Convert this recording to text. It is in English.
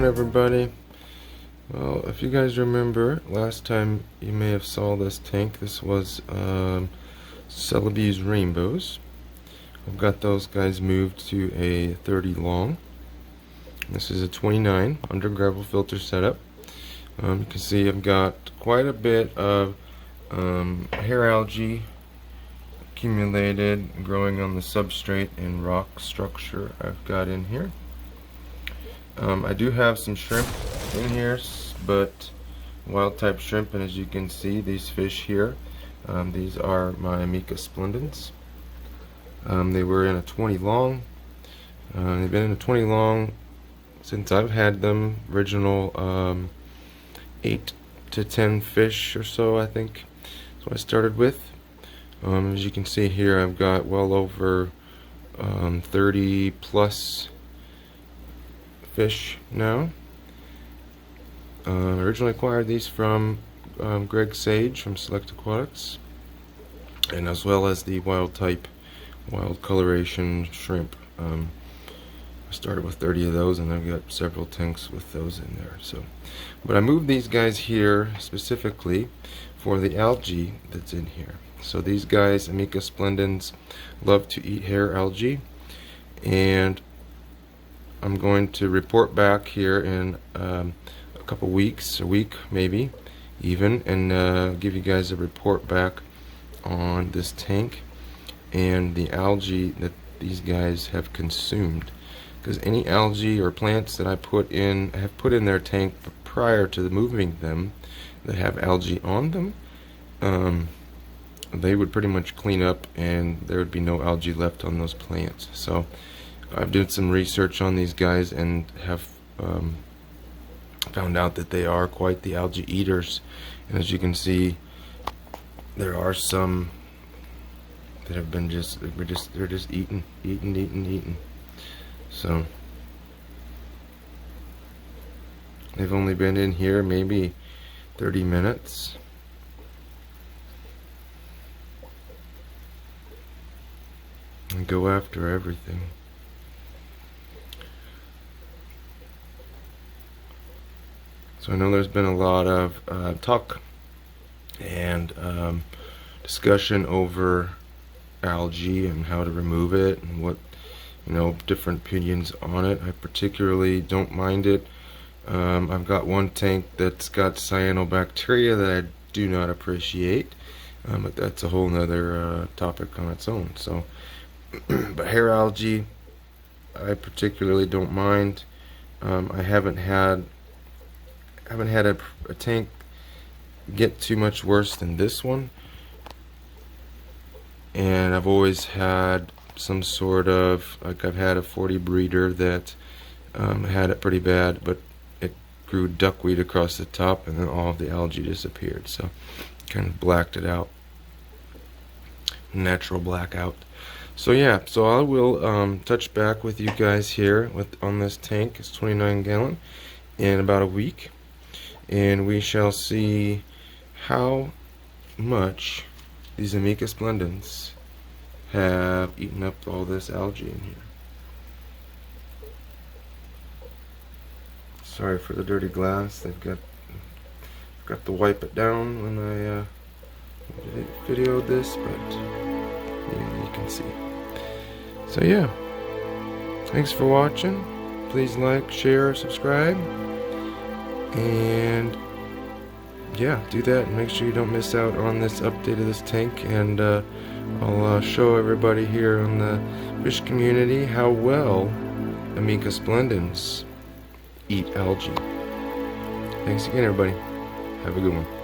everybody. Well, if you guys remember, last time you may have saw this tank. This was Celebi's Rainbows. I've got those guys moved to a 30 long. This is a 29 under gravel filter setup. You can see I've got quite a bit of hair algae accumulated, growing on the substrate and rock structure I've got in here. I do have some shrimp in here, but wild type shrimp, and as you can see, these fish here, these are my Ameca Splendens. They were in a 20 long. They've been in a 20 long since I've had them. Original 8 to 10 fish or so, I think. That's what I started with. As you can see here, I've got well over 30 plus fish now. Originally acquired these from Greg Sage from Select Aquatics, and as well as the wild type, wild coloration shrimp. I started with 30 of those, and I've got several tanks with those in there. So, but I moved these guys here specifically for the algae that's in here. So these guys, Ameca Splendens, love to eat hair algae, and I'm going to report back here in a couple weeks, a week maybe even, and give you guys a report back on this tank and the algae that these guys have consumed. Because any algae or plants that I have put in their tank prior to moving them that have algae on them, they would pretty much clean up and there would be no algae left on those plants. So I've done some research on these guys and have found out that they are quite the algae eaters. And as you can see, there are some that have been they're just eating. So they've only been in here maybe 30 minutes. And go after everything. So I know there's been a lot of talk and discussion over algae and how to remove it and what, different opinions on it. I particularly don't mind it. I've got one tank that's got cyanobacteria that I do not appreciate, but that's a whole nother topic on its own. So, but hair algae, I particularly don't mind. I haven't had a tank get too much worse than this one, and I've always had some sort of, like, I've had a 40 breeder that had it pretty bad, but it grew duckweed across the top and then all of the algae disappeared, so kind of blacked it out, natural blackout. So yeah, so I will touch back with you guys here on this tank. It's 29 gallon in about a week, and we shall see how much these Ameca Splendens have eaten up all this algae in here. Sorry for the dirty glass. They've got to wipe it down when I videoed this, but yeah, you can see. So yeah, thanks for watching. Please like, share, subscribe, and yeah, do that and make sure you don't miss out on this update of this tank. And I'll show everybody here on the fish community how well Ameca Splendens eat algae. Thanks again, everybody. Have a good one.